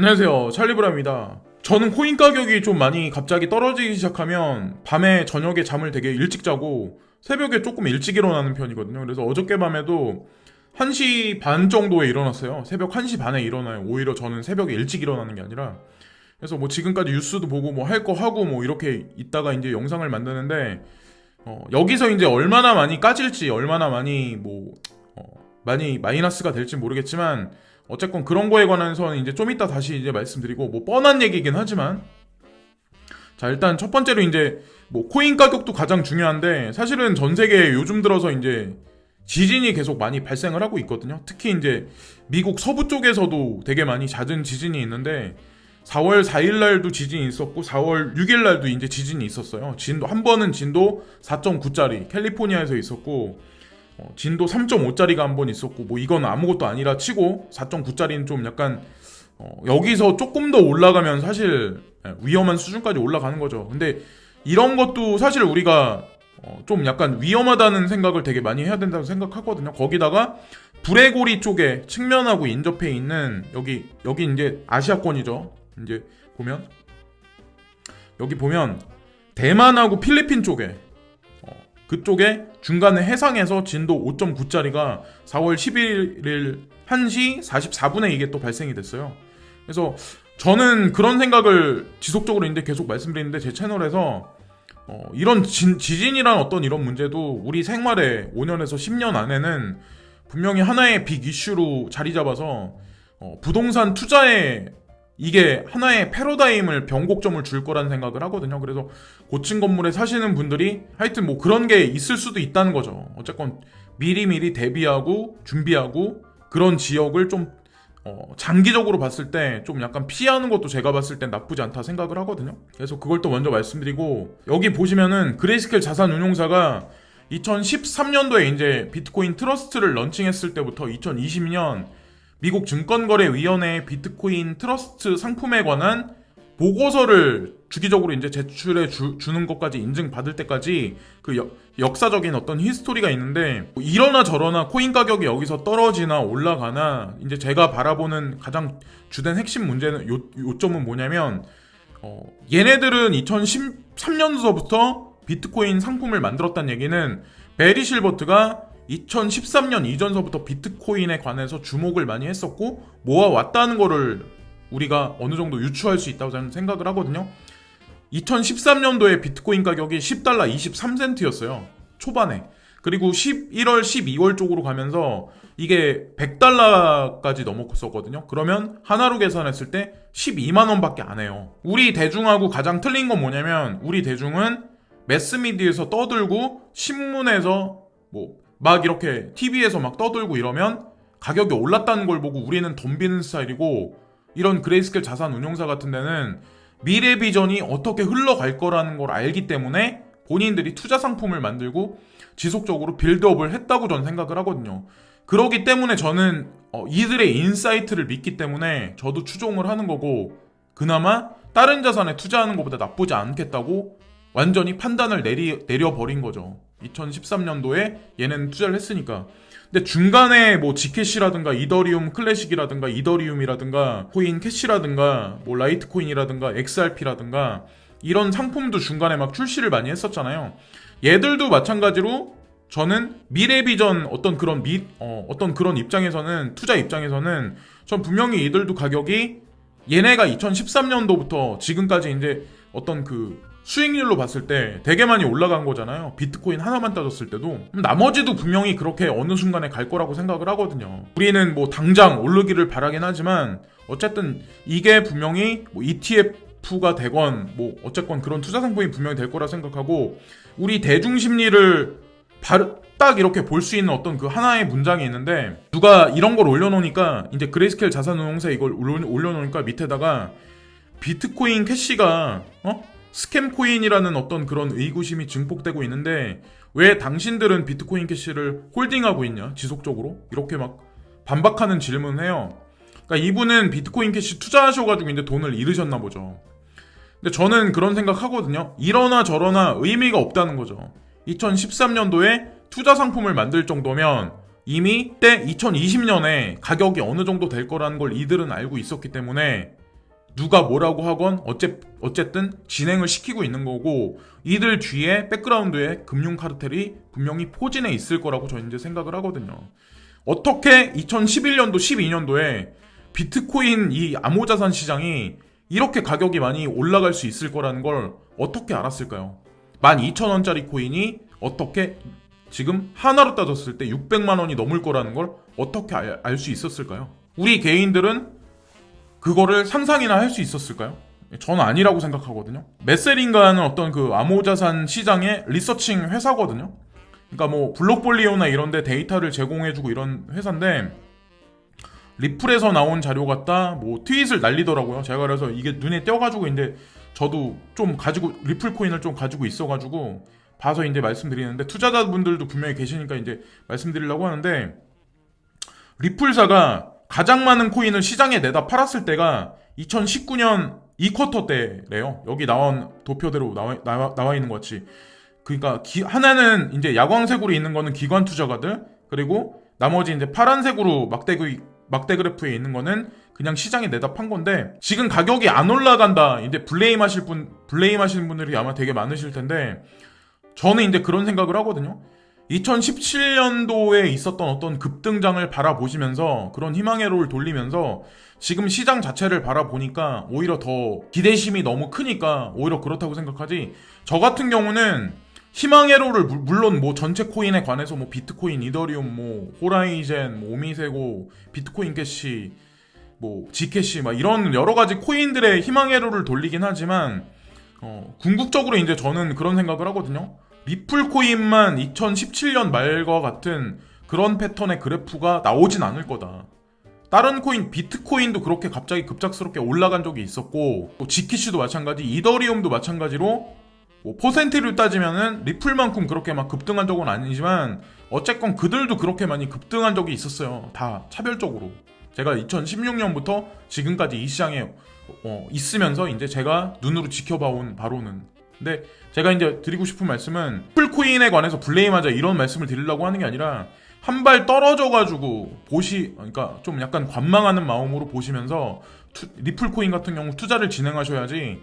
안녕하세요, 찰리브라입니다. 저는 코인 가격이 좀 많이 갑자기 떨어지기 시작하면 밤에 저녁에 잠을 되게 일찍 자고 새벽에 조금 일찍 일어나는 편이거든요. 그래서 어저께 밤에도 1시 반 정도에 일어났어요. 새벽 1시 반에 일어나요. 오히려 저는 새벽에 일찍 일어나는 게 아니라. 그래서 뭐 지금까지 뉴스도 보고 뭐 할 거 하고 뭐 이렇게 있다가 이제 영상을 만드는데 여기서 이제 얼마나 많이 까질지 얼마나 많이 많이 마이너스가 될지 모르겠지만 어쨌건 그런 거에 관해서는 이제 좀 이따 다시 이제 말씀드리고 뭐 뻔한 얘기긴 하지만 자, 일단 첫 번째로 이제 뭐 코인 가격도 가장 중요한데 사실은 전 세계에 요즘 들어서 이제 지진이 계속 많이 발생을 하고 있거든요. 특히 이제 미국 서부 쪽에서도 되게 많이 잦은 지진이 있는데 4월 4일 날도 지진이 있었고 4월 6일 날도 이제 지진이 있었어요. 한 번은 진도 4.9짜리 캘리포니아에서 있었고 진도 3.5짜리가 한 번 있었고 뭐 이건 아무것도 아니라 치고 4.9짜리는 좀 약간 여기서 조금 더 올라가면 사실 위험한 수준까지 올라가는 거죠. 근데 이런 것도 사실 우리가 좀 약간 위험하다는 생각을 되게 많이 해야 된다고 생각하거든요. 거기다가 브레고리 쪽에 측면하고 인접해 있는 여기 이제 아시아권이죠. 이제 보면 여기 보면 대만하고 필리핀 쪽에 그쪽에 중간에 해상에서 진도 5.9짜리가 4월 11일 1시 44분에 이게 또 발생이 됐어요. 그래서 저는 그런 생각을 지속적으로 이제 계속 말씀드리는데 제 채널에서 이런 지진이란 어떤 이런 문제도 우리 생활에 5년에서 10년 안에는 분명히 하나의 빅 이슈로 자리 잡아서 부동산 투자에 이게 하나의 패러다임을 변곡점을 줄 거라는 생각을 하거든요. 그래서 고층 건물에 사시는 분들이 하여튼 뭐 그런 게 있을 수도 있다는 거죠. 어쨌건 미리미리 대비하고 준비하고 그런 지역을 좀 장기적으로 봤을 때 좀 약간 피하는 것도 제가 봤을 땐 나쁘지 않다 생각을 하거든요. 그래서 그걸 또 먼저 말씀드리고 여기 보시면은 그레이스케일 자산운용사가 2013년도에 이제 비트코인 트러스트를 런칭했을 때부터 2020년 미국 증권거래위원회의 비트코인 트러스트 상품에 관한 보고서를 주기적으로 이제 제출해 주는 것까지 인증받을 때까지 그 역사적인 어떤 히스토리가 있는데 이러나 저러나 코인 가격이 여기서 떨어지나 올라가나 이제 제가 바라보는 가장 주된 핵심 문제는 요점은 뭐냐면 얘네들은 2013년도부터 비트코인 상품을 만들었다는 얘기는 베리 실버트가 2013년 이전서부터 비트코인에 관해서 주목을 많이 했었고 모아왔다는 거를 우리가 어느 정도 유추할 수 있다고 저는 생각을 하거든요. 2013년도에 비트코인 가격이 $10 23센트였어요. 초반에. 그리고 11월, 12월 쪽으로 가면서 이게 $100까지 넘었었거든요. 그러면 하나로 계산했을 때 12만 원밖에 안 해요. 우리 대중하고 가장 틀린 건 뭐냐면 우리 대중은 매스미디어에서 떠들고 신문에서 막 이렇게 TV에서 막 떠들고 이러면 가격이 올랐다는 걸 보고 우리는 덤비는 스타일이고 이런 그레이스케일 자산운용사 같은 데는 미래 비전이 어떻게 흘러갈 거라는 걸 알기 때문에 본인들이 투자 상품을 만들고 지속적으로 빌드업을 했다고 저는 생각을 하거든요. 그러기 때문에 저는 이들의 인사이트를 믿기 때문에 저도 추종을 하는 거고 그나마 다른 자산에 투자하는 것보다 나쁘지 않겠다고 완전히 판단을 내려버린 거죠. 2013년도에 얘는 투자를 했으니까. 근데 중간에 뭐 지캐시라든가 이더리움 클래식이라든가 이더리움이라든가 코인 캐시라든가 뭐 라이트코인이라든가 XRP라든가 이런 상품도 중간에 막 출시를 많이 했었잖아요. 얘들도 마찬가지로 저는 미래 비전 어떤 그런 입장에서는 투자 입장에서는 전 분명히 이들도 가격이 얘네가 2013년도부터 지금까지 이제 어떤 그 수익률로 봤을 때 되게 많이 올라간 거잖아요. 비트코인 하나만 따졌을 때도. 나머지도 분명히 그렇게 어느 순간에 갈 거라고 생각을 하거든요. 우리는 뭐 당장 오르기를 바라긴 하지만 어쨌든 이게 분명히 뭐 ETF가 되건 뭐 어쨌건 그런 투자 상품이 분명히 될 거라 생각하고 우리 대중 심리를 딱 이렇게 볼 수 있는 어떤 그 하나의 문장이 있는데 누가 이런 걸 올려놓으니까 이제 그레이스케일 자산운용사 이걸 올려놓으니까 밑에다가 비트코인 캐시가 스캠 코인이라는 어떤 그런 의구심이 증폭되고 있는데 왜 당신들은 비트코인 캐시를 홀딩하고 있냐 지속적으로 이렇게 막 반박하는 질문을 해요. 그러니까 이분은 비트코인 캐시 투자하셔가지고 이제 돈을 잃으셨나 보죠. 근데 저는 그런 생각하거든요. 이러나 저러나 의미가 없다는 거죠. 2013년도에 투자 상품을 만들 정도면 이미 때 2020년에 가격이 어느 정도 될 거라는 걸 이들은 알고 있었기 때문에 누가 뭐라고 하건 어쨌든 진행을 시키고 있는 거고, 이들 뒤에 백그라운드에 금융 카르텔이 분명히 포진해 있을 거라고 저는 이제 생각을 하거든요. 어떻게 2011년도 12년도에 비트코인 이 암호자산 시장이 이렇게 가격이 많이 올라갈 수 있을 거라는 걸 어떻게 알았을까요? 12,000원짜리 코인이 어떻게 지금 하나로 따졌을 때 600만 원이 넘을 거라는 걸 어떻게 알 수 있었을까요? 우리 개인들은 그거를 상상이나 할 수 있었을까요? 저는 아니라고 생각하거든요. 메셀인가는 어떤 그 암호자산 시장의 리서칭 회사거든요. 그러니까 뭐 블록폴리오나 이런데 데이터를 제공해주고 이런 회사인데, 리플에서 나온 자료 같다 뭐 트윗을 날리더라고요. 제가 그래서 이게 눈에 띄어가지고 이제 저도 좀 가지고 리플 코인을 좀 가지고 있어가지고 봐서 이제 말씀드리는데, 투자자분들도 분명히 계시니까 이제 말씀드리려고 하는데, 리플사가 가장 많은 코인을 시장에 내다 팔았을 때가 2019년 2쿼터 때래요. 여기 나온 도표대로 나와 있는 것 같이. 그러니까 하나는 이제 야광색으로 있는 거는 기관 투자가들, 그리고 나머지 이제 파란색으로 막대 그래프에 있는 거는 그냥 시장에 내다 판 건데, 지금 가격이 안 올라간다 이제 블레임하시는 분들이 아마 되게 많으실 텐데, 저는 이제 그런 생각을 하거든요. 2017년도에 있었던 어떤 급등장을 바라보시면서 그런 희망회로를 돌리면서 지금 시장 자체를 바라보니까 오히려 더 기대심이 너무 크니까 오히려 그렇다고 생각하지, 저 같은 경우는 희망회로를 물론 뭐 전체 코인에 관해서 뭐 비트코인, 이더리움, 뭐 호라이젠, 뭐 오미세고, 비트코인 캐시, 뭐 지캐시 막 이런 여러 가지 코인들의 희망회로를 돌리긴 하지만, 궁극적으로 이제 저는 그런 생각을 하거든요. 리플 코인만 2017년 말과 같은 그런 패턴의 그래프가 나오진 않을 거다. 다른 코인, 비트코인도 그렇게 갑자기 급작스럽게 올라간 적이 있었고, 또 지키시도 마찬가지, 이더리움도 마찬가지로 뭐 퍼센트를 따지면은 리플만큼 그렇게 막 급등한 적은 아니지만 어쨌건 그들도 그렇게 많이 급등한 적이 있었어요. 다 차별적으로. 제가 2016년부터 지금까지 이 시장에 있으면서 이제 제가 눈으로 지켜봐온 바로는. 근데 제가 이제 드리고 싶은 말씀은, 리플코인에 관해서 블레임하자 이런 말씀을 드리려고 하는 게 아니라, 한 발 떨어져가지고 그러니까 좀 약간 관망하는 마음으로 보시면서 리플코인 같은 경우 투자를 진행하셔야지,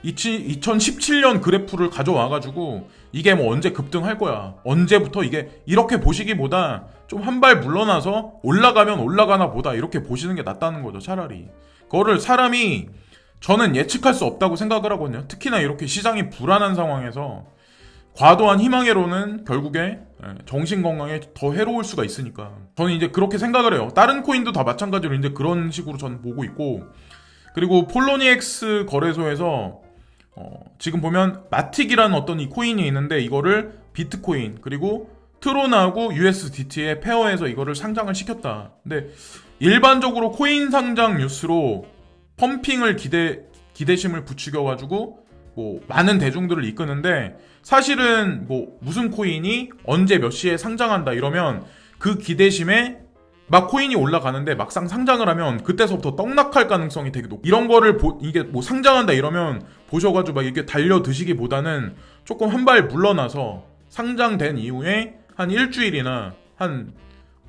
2017년 그래프를 가져와가지고 이게 뭐 언제 급등할 거야, 언제부터 이게 이렇게 보시기보다 좀 한 발 물러나서 올라가면 올라가나 보다 이렇게 보시는 게 낫다는 거죠. 차라리 그거를 사람이, 저는 예측할 수 없다고 생각을 하거든요. 특히나 이렇게 시장이 불안한 상황에서 과도한 희망회로는 결국에 정신건강에 더 해로울 수가 있으니까, 저는 이제 그렇게 생각을 해요. 다른 코인도 다 마찬가지로 이제 그런 식으로 저는 보고 있고, 그리고 폴로니엑스 거래소에서 지금 보면 마틱이라는 어떤 이 코인이 있는데, 이거를 비트코인 그리고 트론하고 USDT의 페어에서 이거를 상장을 시켰다. 근데 일반적으로 코인 상장 뉴스로 펌핑을 기대심을 부추겨가지고 뭐 많은 대중들을 이끄는데, 사실은 뭐 무슨 코인이 언제 몇 시에 상장한다 이러면 그 기대심에 막 코인이 올라가는데 막상 상장을 하면 그때서부터 떡락할 가능성이 되게 높고, 이런 거를 이게 뭐 상장한다 이러면 보셔가지고 막 이게 달려 드시기보다는 조금 한 발 물러나서 상장된 이후에 한 일주일이나 한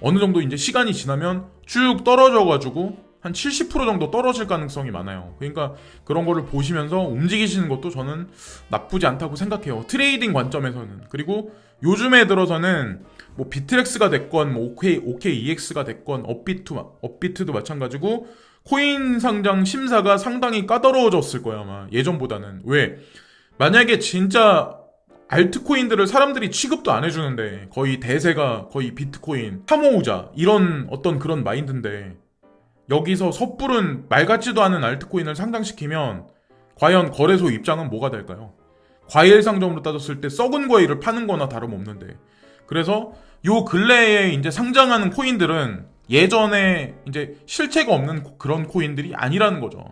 어느 정도 이제 시간이 지나면 쭉 떨어져가지고 한 70% 정도 떨어질 가능성이 많아요. 그러니까 그런 거를 보시면서 움직이시는 것도 저는 나쁘지 않다고 생각해요. 트레이딩 관점에서는. 그리고 요즘에 들어서는 뭐 비트렉스가 됐건 뭐 OKEX가 됐건 업비트도 마찬가지고 코인 상장 심사가 상당히 까다로워졌을 거야 아마 예전보다는. 왜? 만약에 진짜 알트코인들을 사람들이 취급도 안 해주는데, 거의 대세가 거의 비트코인 사모으자 이런 어떤 그런 마인드인데, 여기서 섣부른 말 같지도 않은 알트코인을 상장시키면 과연 거래소 입장은 뭐가 될까요? 과일 상점으로 따졌을 때 썩은 과일을 파는 거나 다름없는데. 그래서 요 근래에 이제 상장하는 코인들은 예전에 이제 실체가 없는 그런 코인들이 아니라는 거죠.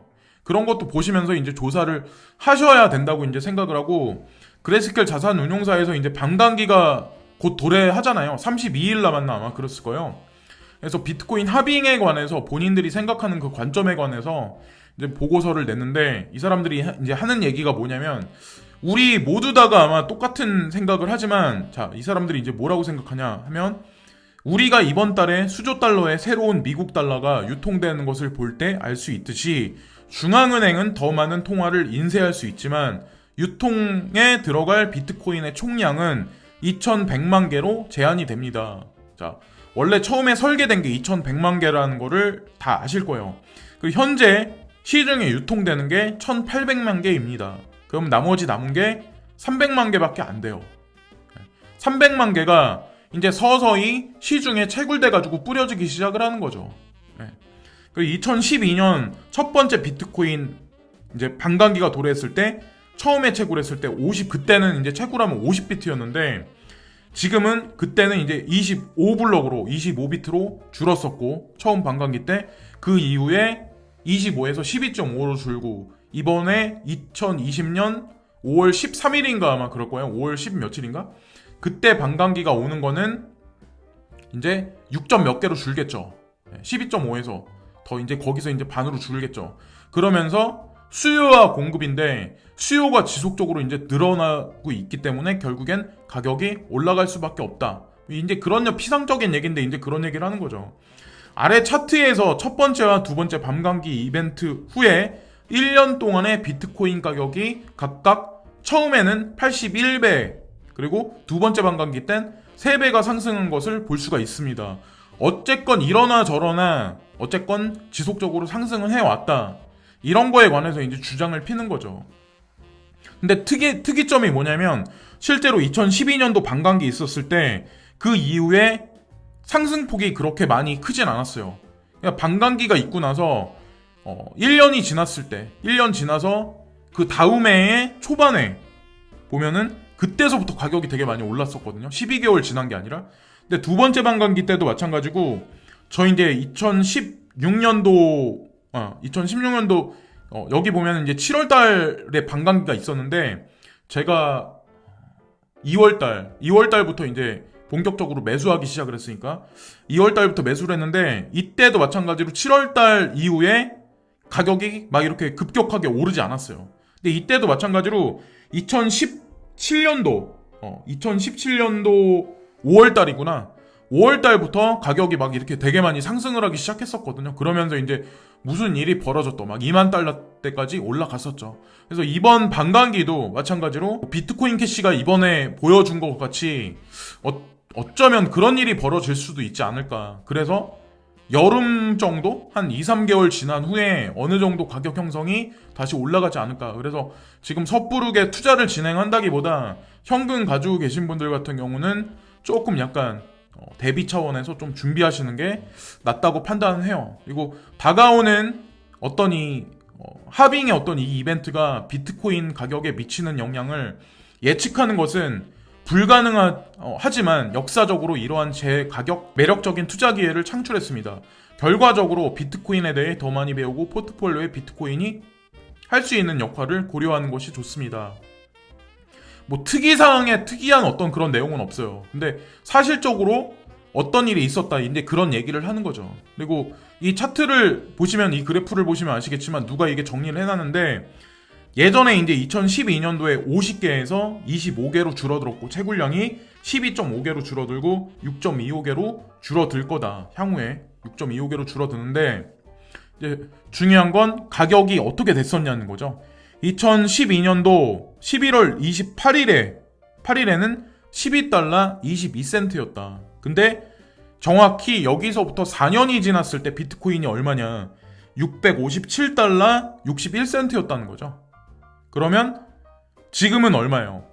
그런 것도 보시면서 이제 조사를 하셔야 된다고 이제 생각을 하고, 그레스켈 자산운용사에서 이제 반감기가 곧 도래하잖아요. 32일 남았나 아마 그랬을 거예요. 그래서 비트코인 하빙에 관해서 본인들이 생각하는 그 관점에 관해서 이제 보고서를 냈는데, 이 사람들이 이제 하는 얘기가 뭐냐면, 우리 모두 다가 아마 똑같은 생각을 하지만, 자, 이 사람들이 이제 뭐라고 생각하냐 하면, 우리가 이번 달에 수조 달러의 새로운 미국 달러가 유통되는 것을 볼 때 알 수 있듯이 중앙은행은 더 많은 통화를 인쇄할 수 있지만 유통에 들어갈 비트코인의 총량은 2100만 개로 제한이 됩니다. 자, 원래 처음에 설계된 게 2100만 개라는 거를 다 아실 거예요. 그리고 현재 시중에 유통되는 게 1800만 개입니다. 그럼 나머지 남은 게 300만 개밖에 안 돼요. 300만 개가 이제 서서히 시중에 채굴돼가지고 뿌려지기 시작을 하는 거죠. 그리고 2012년 첫 번째 비트코인 이제 반감기가 도래했을 때 처음에 채굴했을 때 그때는 이제 채굴하면 50비트였는데 지금은 그때는 이제 25블럭으로 25비트로 줄었었고 처음 반감기 때 그 이후에 25에서 12.5로 줄고 이번에 2020년 5월 13일인가 아마 그럴 거예요. 5월 10 며칠인가? 그때 반감기가 오는 거는 이제 6점 몇 개로 줄겠죠. 12.5에서 더 이제 거기서 이제 반으로 줄겠죠. 그러면서 수요와 공급인데 수요가 지속적으로 이제 늘어나고 있기 때문에 결국엔 가격이 올라갈 수밖에 없다. 이제 그런 피상적인 얘기인데 이제 그런 얘기를 하는 거죠. 아래 차트에서 첫 번째와 두 번째 반감기 이벤트 후에 1년 동안의 비트코인 가격이 각각 처음에는 81배 그리고 두 번째 반감기 땐 3배가 상승한 것을 볼 수가 있습니다. 어쨌건 이러나 저러나 어쨌건 지속적으로 상승은 해왔다. 이런 거에 관해서 이제 주장을 피는 거죠. 근데 특이점이 뭐냐면 실제로 2012년도 반감기 있었을 때 그 이후에 상승폭이 그렇게 많이 크진 않았어요. 그러니까 반감기가 있고 나서 1년이 지났을 때 1년 지나서 그 다음 해의 초반에 보면은 그때서부터 가격이 되게 많이 올랐었거든요. 12개월 지난 게 아니라. 근데 두 번째 반감기 때도 마찬가지고 저 이제 2016년도 여기 보면 이제 7월 달에 반감기가 있었는데 제가 2월 달부터 이제 본격적으로 매수하기 시작을 했으니까 2월 달부터 매수를 했는데 이때도 마찬가지로 7월 달 이후에 가격이 막 이렇게 급격하게 오르지 않았어요. 근데 이때도 마찬가지로 2017년도 5월 달이구나. 5월 달부터 가격이 막 이렇게 되게 많이 상승을 하기 시작했었거든요. 그러면서 이제 무슨 일이 벌어졌더 막 2만 달러 때까지 올라갔었죠. 그래서 이번 반감기도 마찬가지로 비트코인 캐시가 이번에 보여준 것 같이 어쩌면 그런 일이 벌어질 수도 있지 않을까. 그래서 여름 정도? 한 2, 3개월 지난 후에 어느 정도 가격 형성이 다시 올라가지 않을까. 그래서 지금 섣부르게 투자를 진행한다기보다 현금 가지고 계신 분들 같은 경우는 조금 약간 대비 차원에서 좀 준비하시는 게 낫다고 판단을 해요. 그리고 다가오는 어떤 하빙의 어떤 이 이벤트가 비트코인 가격에 미치는 영향을 예측하는 것은 불가능하지만 역사적으로 이러한 제가격 매력적인 투자 기회를 창출했습니다. 결과적으로 비트코인에 대해 더 많이 배우고 포트폴리오에 비트코인이 할 수 있는 역할을 고려하는 것이 좋습니다. 뭐 특이사항에 특이한 어떤 그런 내용은 없어요. 근데 사실적으로 어떤 일이 있었다 이제 그런 얘기를 하는 거죠. 그리고 이 차트를 보시면 이 그래프를 보시면 아시겠지만 누가 이게 정리를 해놨는데 예전에 이제 2012년도에 50개에서 25개로 줄어들었고 채굴량이 12.5개로 줄어들고 6.25개로 줄어들 거다. 향후에 6.25개로 줄어드는데 이제 중요한 건 가격이 어떻게 됐었냐는 거죠. 2012년도 11월 28일에는 12달러 22센트였다. 근데 정확히 여기서부터 4년이 지났을 때 비트코인이 얼마냐? 657달러 61센트였다는 거죠. 그러면 지금은 얼마예요?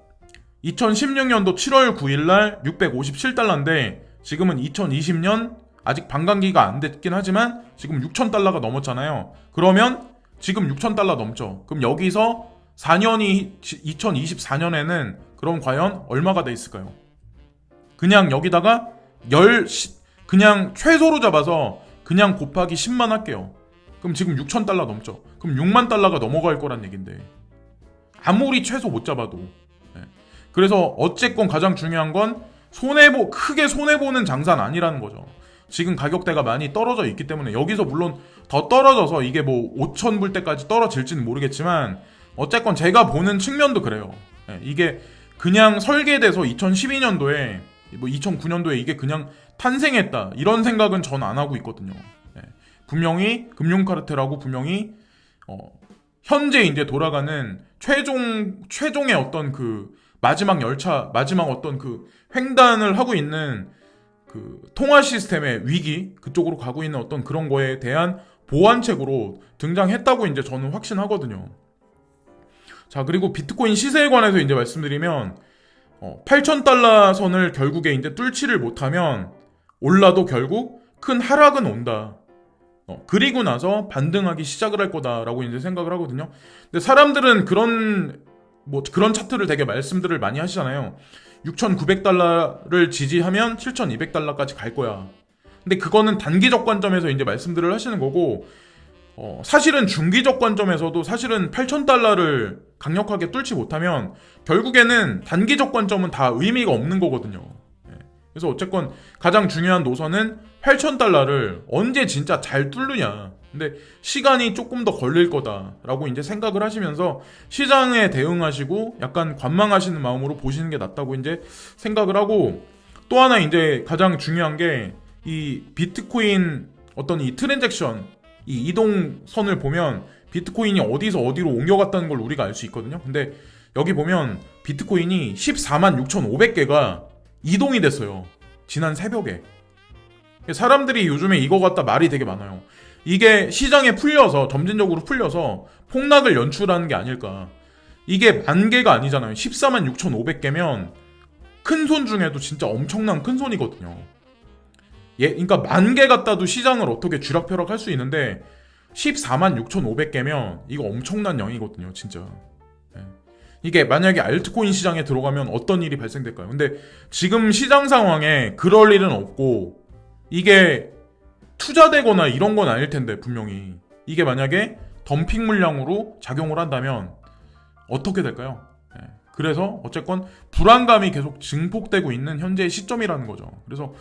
2016년도 7월 9일날 657달러인데 지금은 2020년 아직 반감기가 안 됐긴 하지만 지금 6,000달러가 넘었잖아요. 그러면 지금 6,000달러 넘죠. 그럼 여기서 4년이 2024년에는 그럼 과연 얼마가 돼 있을까요? 그냥 여기다가 그냥 최소로 잡아서 그냥 곱하기 10만 할게요. 그럼 지금 6,000달러 넘죠. 그럼 6만 달러가 넘어갈 거란 얘긴데 아무리 최소 못 잡아도. 그래서 어쨌건 가장 중요한 건 크게 손해보는 장사는 아니라는 거죠. 지금 가격대가 많이 떨어져 있기 때문에 여기서 물론 더 떨어져서 이게 뭐 5,000불 때까지 떨어질지는 모르겠지만 어쨌건 제가 보는 측면도 그래요. 이게 그냥 설계돼서 2012년도에 뭐 2009년도에 이게 그냥 탄생했다 이런 생각은 전 안 하고 있거든요. 분명히 금융카르텔하고 분명히 현재 이제 돌아가는 최종의 어떤 그 마지막 열차, 마지막 어떤 그 횡단을 하고 있는 그 통화 시스템의 위기, 그쪽으로 가고 있는 어떤 그런 거에 대한 보완책으로 등장했다고 이제 저는 확신하거든요. 자, 그리고 비트코인 시세에 관해서 이제 말씀드리면 8,000달러 선을 결국에 이제 뚫지를 못하면 올라도 결국 큰 하락은 온다. 그리고 나서 반등하기 시작을 할 거다라고 이제 생각을 하거든요. 근데 사람들은 그런 차트를 되게 말씀들을 많이 하시잖아요. 6,900달러를 지지하면 7,200달러까지 갈 거야. 근데 그거는 단기적 관점에서 이제 말씀들을 하시는 거고, 사실은 중기적 관점에서도 사실은 8,000달러를 강력하게 뚫지 못하면 결국에는 단기적 관점은 다 의미가 없는 거거든요. 그래서 어쨌건 가장 중요한 노선은 8,000달러를 언제 진짜 잘 뚫느냐. 근데 시간이 조금 더 걸릴 거다라고 이제 생각을 하시면서 시장에 대응하시고 약간 관망하시는 마음으로 보시는 게 낫다고 이제 생각을 하고, 또 하나 이제 가장 중요한 게 이 비트코인 어떤 이 트랜잭션, 이 이동선을 보면 비트코인이 어디서 어디로 옮겨갔다는 걸 우리가 알 수 있거든요. 근데 여기 보면 비트코인이 14만 6,500개가 이동이 됐어요. 지난 새벽에. 사람들이 요즘에 이거 갖다 말이 되게 많아요. 이게 시장에 풀려서, 점진적으로 풀려서 폭락을 연출하는 게 아닐까. 이게 10,000개가 아니잖아요. 14만 6,500개면 큰 손 중에도 진짜 엄청난 큰 손이거든요. 그러니까 10,000개 갖다도 시장을 어떻게 쥐락펴락 할 수 있는데 14만 6,500개면 이거 엄청난 양이거든요, 진짜. 이게 만약에 알트코인 시장에 들어가면 어떤 일이 발생될까요? 근데 지금 시장 상황에 그럴 일은 없고, 이게 투자되거나 이런 건 아닐 텐데, 분명히. 이게 만약에 덤핑 물량으로 작용을 한다면 어떻게 될까요? 그래서 어쨌건 불안감이 계속 증폭되고 있는 현재의 시점이라는 거죠. 그래서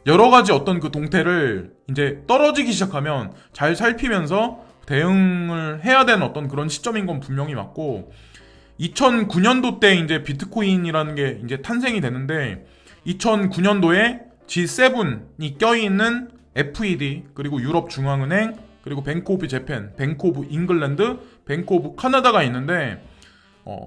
여러 가지 어떤 그 동태를 이제 떨어지기 시작하면 잘 살피면서 대응을 해야 되는 어떤 그런 시점인 건 분명히 맞고, 2009년도 때 이제 비트코인이라는 게 이제 탄생이 되는데, 2009년도에 G7이 껴있는 FED, 그리고 유럽 중앙은행, 그리고 뱅크 오브 재팬, 뱅크 오브 잉글랜드, 뱅크 오브 카나다가 있는데,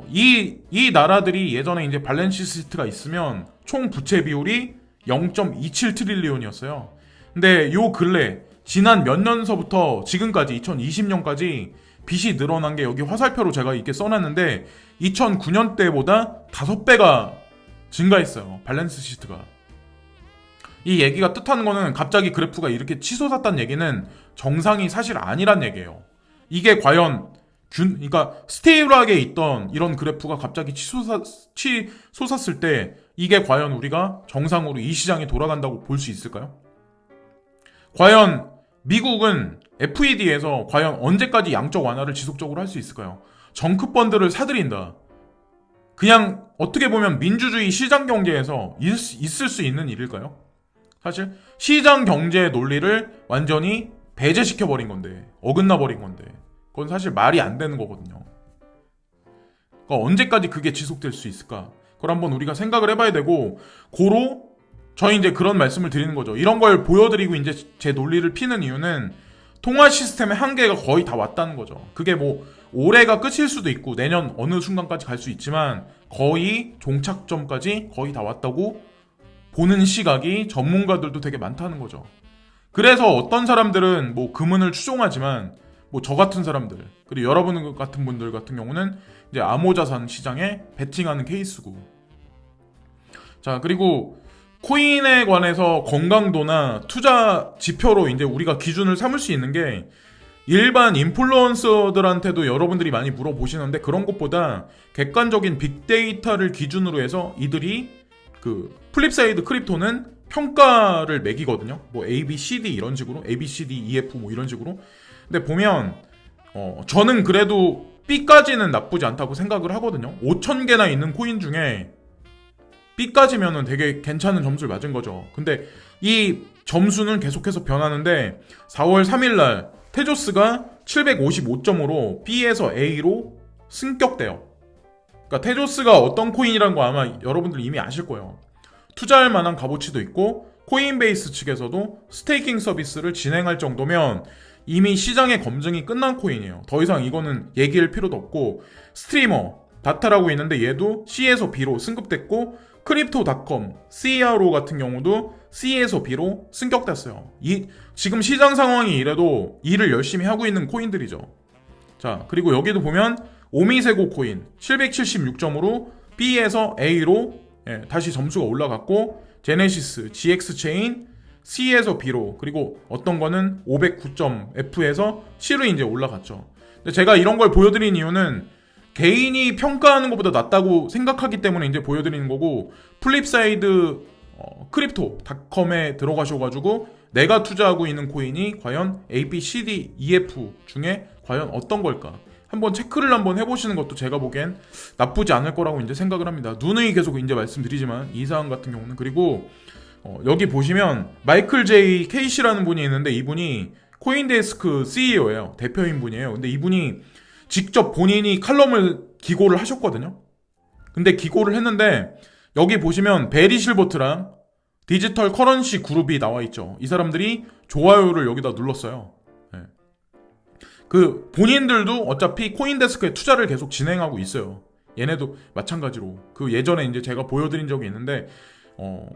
이 나라들이 예전에 이제 밸런스 시트가 있으면 총 부채 비율이 0.27 트릴리온이었어요. 근데 요 근래 지난 몇 년서부터 지금까지 2020년까지 빚이 늘어난 게 여기 화살표로 제가 이렇게 써놨는데 2009년 때보다 5배가 증가했어요. 밸런스 시트가. 이 얘기가 뜻하는 거는 갑자기 그래프가 이렇게 치솟았다는 얘기는 정상이 사실 아니란 얘기예요. 이게 과연 그러니까 스테이블하게 있던 이런 그래프가 갑자기 치솟았을 때 이게 과연 우리가 정상으로 이 시장이 돌아간다고 볼 수 있을까요? 과연 미국은 FED에서 과연 언제까지 양적 완화를 지속적으로 할 수 있을까요? 정크펀드를 사들인다. 그냥 어떻게 보면 민주주의 시장 경제에서 있을 수 있는 일일까요? 사실 시장 경제의 논리를 완전히 배제시켜버린 건데, 어긋나버린 건데, 그건 사실 말이 안 되는 거거든요. 그러니까 언제까지 그게 지속될 수 있을까? 그걸 한번 우리가 생각을 해봐야 되고, 고로 저희 이제 그런 말씀을 드리는 거죠. 이런 걸 보여드리고 이제 제 논리를 피는 이유는 통화 시스템의 한계가 거의 다 왔다는 거죠. 그게 뭐 올해가 끝일 수도 있고 내년 어느 순간까지 갈 수 있지만 거의 종착점까지 거의 다 왔다고 보는 시각이 전문가들도 되게 많다는 거죠. 그래서 어떤 사람들은 뭐 금은을 추종하지만 뭐 저 같은 사람들, 그리고 여러분 같은 분들 같은 경우는 이제 암호자산 시장에 베팅하는 케이스고. 자, 그리고 코인에 관해서 건강도나 투자 지표로 이제 우리가 기준을 삼을 수 있는 게, 일반 인플루언서들한테도 여러분들이 많이 물어보시는데 그런 것보다 객관적인 빅데이터를 기준으로 해서 이들이 그 플립사이드 크립토는 평가를 매기거든요. 뭐 A, B, C, D 이런 식으로, A, B, C, D, E, F 뭐 이런 식으로. 근데 보면 저는 그래도 B까지는 나쁘지 않다고 생각을 하거든요. 5,000개나 있는 코인 중에 B까지면은 되게 괜찮은 점수를 맞은 거죠. 근데 이 점수는 계속해서 변하는데 4월 3일날 테조스가 755점으로 B에서 A로 승격돼요. 그러니까 테조스가 어떤 코인이라는 거 아마 여러분들 이미 아실 거예요. 투자할 만한 값어치도 있고 코인베이스 측에서도 스테이킹 서비스를 진행할 정도면 이미 시장의 검증이 끝난 코인이에요. 더 이상 이거는 얘기할 필요도 없고, 스트리머 다타라고 있는데 얘도 C에서 B로 승급됐고, 크립토닷컴 CRO 같은 경우도 C에서 B로 승격됐어요. 지금 시장 상황이 이래도 일을 열심히 하고 있는 코인들이죠. 자, 그리고 여기도 보면 오미세고 코인 776점으로 B에서 A로 다시 점수가 올라갔고, 제네시스, GX체인 C에서 B로, 그리고 어떤 거는 509점 F에서 C로 이제 올라갔죠. 근데 제가 이런 걸 보여드린 이유는 개인이 평가하는 것보다 낫다고 생각하기 때문에 이제 보여드리는 거고, 플립사이드 크립토닷컴에 들어가셔가지고 내가 투자하고 있는 코인이 과연 A, B, C, D, E, F 중에 과연 어떤 걸까? 한번 체크를 한번 해보시는 것도 제가 보기엔 나쁘지 않을 거라고 이제 생각을 합니다. 누누이 계속 이제 말씀드리지만 이 사안 같은 경우는, 그리고 여기 보시면 마이클 제이 케이시라는 분이 있는데 이분이 코인데스크 CEO예요. 대표인 분이에요. 근데 이분이 직접 본인이 칼럼을 기고를 하셨거든요. 근데 기고를 했는데 여기 보시면 베리 실버트랑 디지털 커런시 그룹이 나와 있죠. 이 사람들이 좋아요를 여기다 눌렀어요. 그 본인들도 어차피 코인데스크에 투자를 계속 진행하고 있어요. 얘네도 마찬가지로 그 예전에 이제 제가 보여드린 적이 있는데,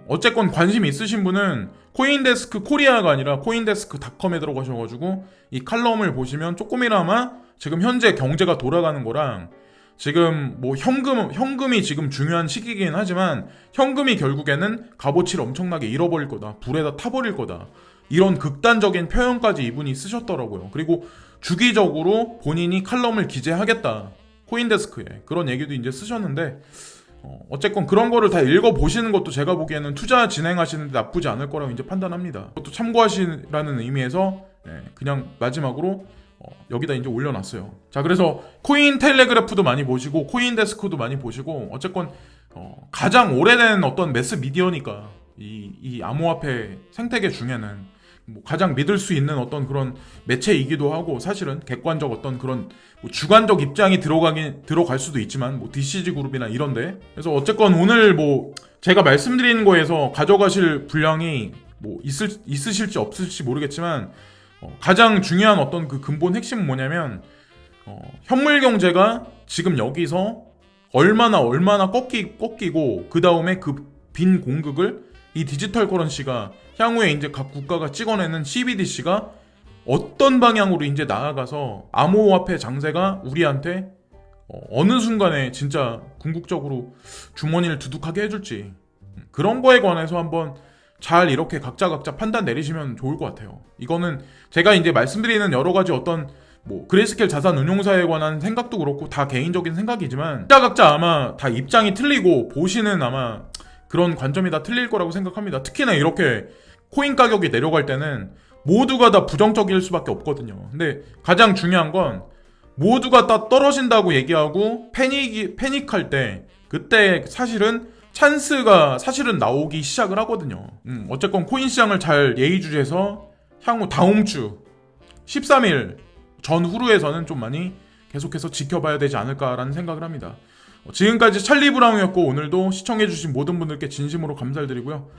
어쨌건 관심 있으신 분은 코인데스크 코리아가 아니라 코인데스크닷컴에 들어가셔가지고 이 칼럼을 보시면 조금이나마 지금 현재 경제가 돌아가는 거랑, 지금 뭐 현금이 지금 중요한 시기이긴 하지만 현금이 결국에는 값어치를 엄청나게 잃어버릴 거다, 불에다 타버릴 거다, 이런 극단적인 표현까지 이분이 쓰셨더라고요. 그리고 주기적으로 본인이 칼럼을 기재하겠다, 코인데스크에, 그런 얘기도 이제 쓰셨는데, 어쨌건 그런 거를 다 읽어보시는 것도 제가 보기에는 투자 진행하시는데 나쁘지 않을 거라고 이제 판단합니다. 그것도 참고하시라는 의미에서 그냥 마지막으로 여기다 이제 올려놨어요. 자, 그래서 코인 텔레그래프도 많이 보시고 코인데스크도 많이 보시고, 어쨌건 가장 오래된 어떤 매스 미디어니까 이 암호화폐 생태계 중에는 뭐 가장 믿을 수 있는 어떤 그런 매체이기도 하고, 사실은 객관적 어떤 그런 뭐 주관적 입장이 들어갈 수도 있지만, 뭐 DCG 그룹이나 이런데, 그래서 어쨌건 오늘 뭐 제가 말씀드리는 거에서 가져가실 분량이 뭐 있으실지 없으실지 모르겠지만, 가장 중요한 어떤 그 근본 핵심은 뭐냐면, 현물 경제가 지금 여기서 얼마나 꺾이고 그 다음에 그 빈 공극을 이 디지털 커런시가 향후에 이제 각 국가가 찍어내는 CBDC가 어떤 방향으로 이제 나아가서 암호화폐 장세가 우리한테 어느 순간에 진짜 궁극적으로 주머니를 두둑하게 해줄지, 그런 거에 관해서 한번 잘 이렇게 각자 판단 내리시면 좋을 것 같아요. 이거는 제가 이제 말씀드리는 여러 가지 어떤 뭐 그레이스케일 자산 운용사에 관한 생각도 그렇고 다 개인적인 생각이지만, 각자 아마 다 입장이 틀리고 보시는 아마 그런 관점이 다 틀릴 거라고 생각합니다. 특히나 이렇게 코인 가격이 내려갈 때는 모두가 다 부정적일 수밖에 없거든요. 근데 가장 중요한 건 모두가 다 떨어진다고 얘기하고 패닉할 때, 그때 사실은 찬스가 사실은 나오기 시작을 하거든요. 어쨌건 코인 시장을 잘 예의주시해서 향후 다음 주 13일 전후로에서는 좀 많이 계속해서 지켜봐야 되지 않을까라는 생각을 합니다. 지금까지 찰리 브라운이었고, 오늘도 시청해주신 모든 분들께 진심으로 감사드리고요.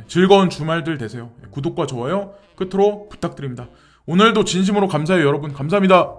즐거운 주말들 되세요. 구독과 좋아요 끝으로 부탁드립니다. 오늘도 진심으로 감사해요, 여러분. 감사합니다.